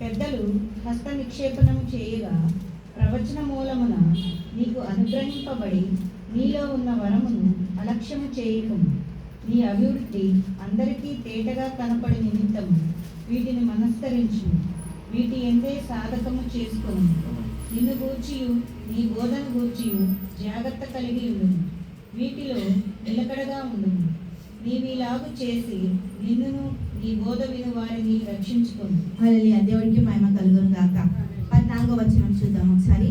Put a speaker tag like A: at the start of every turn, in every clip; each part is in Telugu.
A: పెద్దలు హస్త నిక్షేపణము చేయగా ప్రవచన మూలమున నీకు అనుగ్రహింపబడి నీలో ఉన్న వరమును అలక్ష్యము చేయకము. నీ అభివృద్ధి అందరికీ తేటగా కనపడి నిమిత్తము వీటిని మనస్కరించు. వీటి ఎందే సాధకము చేసుకొను. నిన్ను గూర్చియు నీ బోధన గూర్చియు జాగ్రత్త కలిగి ఉండును. వీటిలో నిలకడగా ఉండును. నీవిలాగు చేసి నిన్నును నీ బోధ విను వారిని రక్షించుకోను.
B: హల్లెలూయా. దేవుడికి మహిమ కలుగును గాక. 14వ వచనం చూద్దాం ఒకసారి.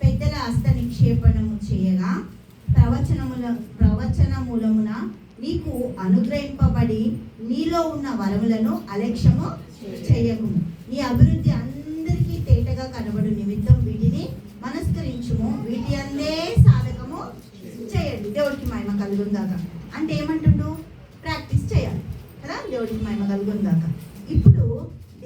B: పెద్దల హస్త నిక్షేపణము చేయగా ప్రవచన మూలమున నీకు అనుగ్రహింపబడి నీలో ఉన్న వరములను అలక్ష్యము చేయకుము. నీ అభివృద్ధి అందరికీ తేటగా కనబడు నిమిత్తం వీటిని మనస్కరించుము. వీటి అందే సాధకము చేయండి. దేవుడికి మహిమ కలుగును గాక. అంటే ఏమంటుండు? ప్రాక్టీస్ చేయాలి కదా. దేవుడికి మహిమ కలుగును గాక. ఇప్పుడు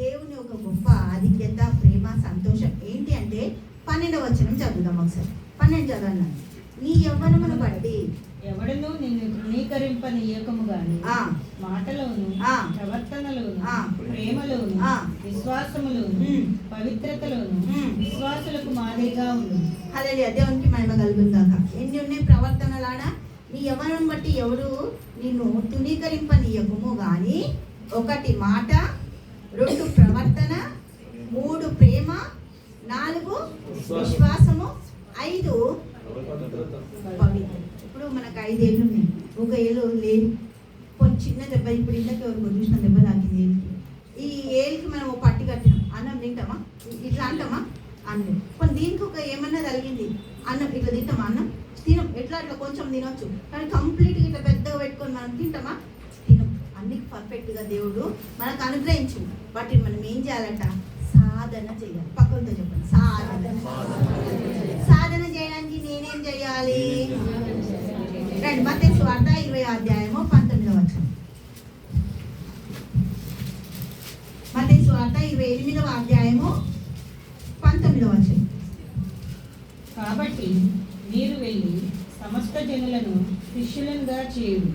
B: దేవుని ఒక గొప్ప ఆధిక్యత, ప్రేమ, సంతోషం ఏంటి అంటే 12వ వచనం చదువుదాం ఒకసారి. 12 చదవండి. నీ యవ్వనమును బట్టి
A: ఎవడను నిన్ను తృణీకరింపనీయకము గాని మాటలోను ప్రవర్తనలోను ప్రేమలోను విశ్వాసములోను పవిత్రతలోను విశ్వాసులకు మాదిరిగా ఉండు.
B: హల్లెలూయా. దేవునికి మహిమ కలుగును గాక. ఎన్ని ఉన్నాయి ప్రవర్తనలాడా? నీ యవ్వనం బట్టి ఎవరు నిన్ను తృణీకరింపనీయకము గాని 1 మాట, 2 ప్రవర్తన, 3 ప్రేమ, 4 విశ్వాసము, 5 పవిత్రత. ఇప్పుడు మనకు 5 ఏళ్ళు ఉన్నాయి. 1 ఏళ్ళు లేదు, కొంచెం చిన్న దెబ్బ. ఇప్పుడు ఇంతకు ఎవరు చూసిన దెబ్బ తాకింది ఏళ్ళకి. ఈ ఏళ్ళకి మనం పట్టి కట్టినాం. అన్నం తింటామా? ఇట్లా అంటామా? అన్నం. కొన్ని దీనికి ఒక ఏమన్నా తగిలింది, అన్నం ఇట్లా తింటామా? అన్నం తినం. ఎట్లా అట్లా కొంచెం తినొచ్చు, కానీ కంప్లీట్గా ఇట్లా పెద్దగా పెట్టుకొని మనం తింటామా? తినం. అన్ని పర్ఫెక్ట్గా దేవుడు మనకు అనుగ్రహించు. వాటిని మనం ఏం చేయాలంట? సాధన చేయాలి. పక్కనతో చెప్పండి. సాధన చేయడానికి నేనేం చేయాలి? రండి. మత్తయి సువార్త 20వ అధ్యాయము 19వ వచనం. మత్తయి సువార్త 28వ అధ్యాయము 19వ వచనం.
A: కాబట్టి మీరు వెళ్ళి సమస్త జనులను శిష్యులనుగా చేయుడు.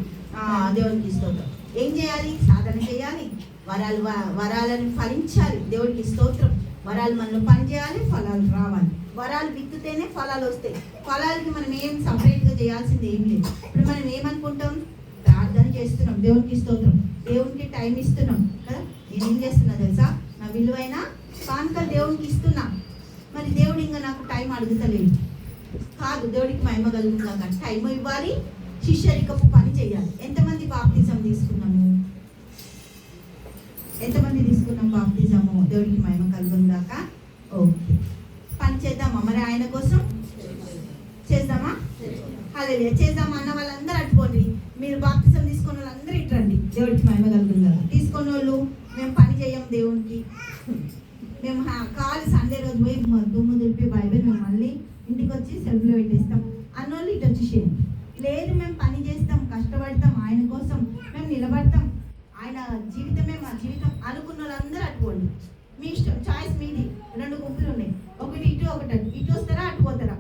B: దేవునికి స్తోత్రం. ఏం చేయాలి? సాధన చేయాలి. వరాలను ఫలించాలి. దేవుడికి స్తోత్రం. వరాలు మనలో పని చేయాలి, ఫలాలు రావాలి. వరాలు విత్తుతేనే ఫలాలు వస్తాయి. ఫలాలకి మనం ఏం సపరేట్గా చేయాల్సింది ఏం లేదు. ఇప్పుడు మనం ఏమనుకుంటాం? ప్రార్థన చేస్తున్నాం, దేవునికి స్తోత్రం, దేవునికి టైం ఇస్తున్నాం కదా. నేనేం చేస్తున్నా తెలుసా? నా విలువైన కానుకలు దేవునికి ఇస్తున్నా. మరి దేవుడు ఇంకా నాకు టైం అడుగుతలేదు కాదు. దేవుడికి మహిమ కలుగుతుందా? టైం ఇవ్వాలి, శిష్యరికపు పని చేయాలి. ఎంతమంది బాప్తిజం తీసుకున్నాము? ఎంతమంది తీసుకున్నాం బాప్తిజము? దేవుడికి మహిమ కలుగుందాక. ఓకే, పని చేద్దామా? మరి ఆయన కోసం చేద్దామా? హల్లెలూయా. చేద్దామా అన్న వాళ్ళందరూ అట్టుకోండి. మీరు బాప్తిజం తీసుకున్న వాళ్ళందరూ ఇట్రండి. దేవుడికి మహిమ కలుగుందాక. తీసుకున్న వాళ్ళు మేము పని చేయం దేవునికి. మేము కాలు సండే రోజు పోయి దుమ్ము దులిపి బైబిల్ మేము మళ్ళీ ఇంటికి వచ్చి సెల్ఫ్లో పెట్టేస్తాం అన్నోళ్ళు ఇటు వచ్చేసేయండి. లేదు, మేము పని చేస్తాం, కష్టపడతాం, ఆయన కోసం మేము నిలబడతాం, ఆయన జీవితమే మా జీవితం అనుకున్న వాళ్ళందరూ అట్టుకోండి. మీ ఇష్టం, చాయిస్ మీది. 2 గుంపులు ఉన్నాయి. ఒకటి ఇటు, ఒకటి అటు. ఇటు వస్తారా, అటు పోతారా?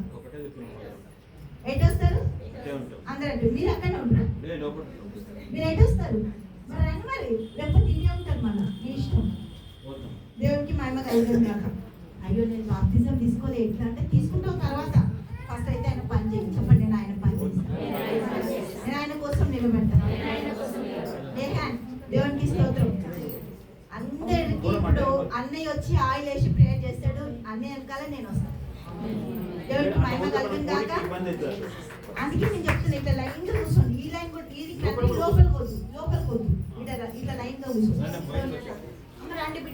B: ఎటు వస్తారు? అందరూ అటు. మీరు అక్కడే ఉంటారు. మీరు ఎటు వస్తారు? మరి రండి. మరి లేకపోతే ఇదే ఉంటారు. మళ్ళీ మీ ఇష్టం. దేవునికి మహిమ కలుగుతుంది కాక. అయ్యో నేను బాప్తిజం తీసుకోలే. ఎట్లా అంటే తీసుకుంటాం తర్వాత. ఫస్ట్ అయితే ఆయన పని చేయండి. చెప్పండి, నేను ఆయన పని చేస్తాను, నేను ఆయన కోసం నిలబెడతాను. దేవునికి స్తోత్రం. అందరికి ఇప్పుడు అన్నయ్య వచ్చి ఆయిల్ వేసి ప్రేయర్ చేస్తాడు. అన్నయ్య వెనకాల నేను వస్తాను. దేవుడికి మహిమ కలుగుతుంది కాక. అందుకే నేను చెప్తున్నా, ఇట్లా లైన్ గా కూర్చోండి. ఈ లైన్ కూడా ఇది లోపలికి వద్దు, ఇట్లా లైన్ గా కూర్చోండి. రండి బిడ్డ.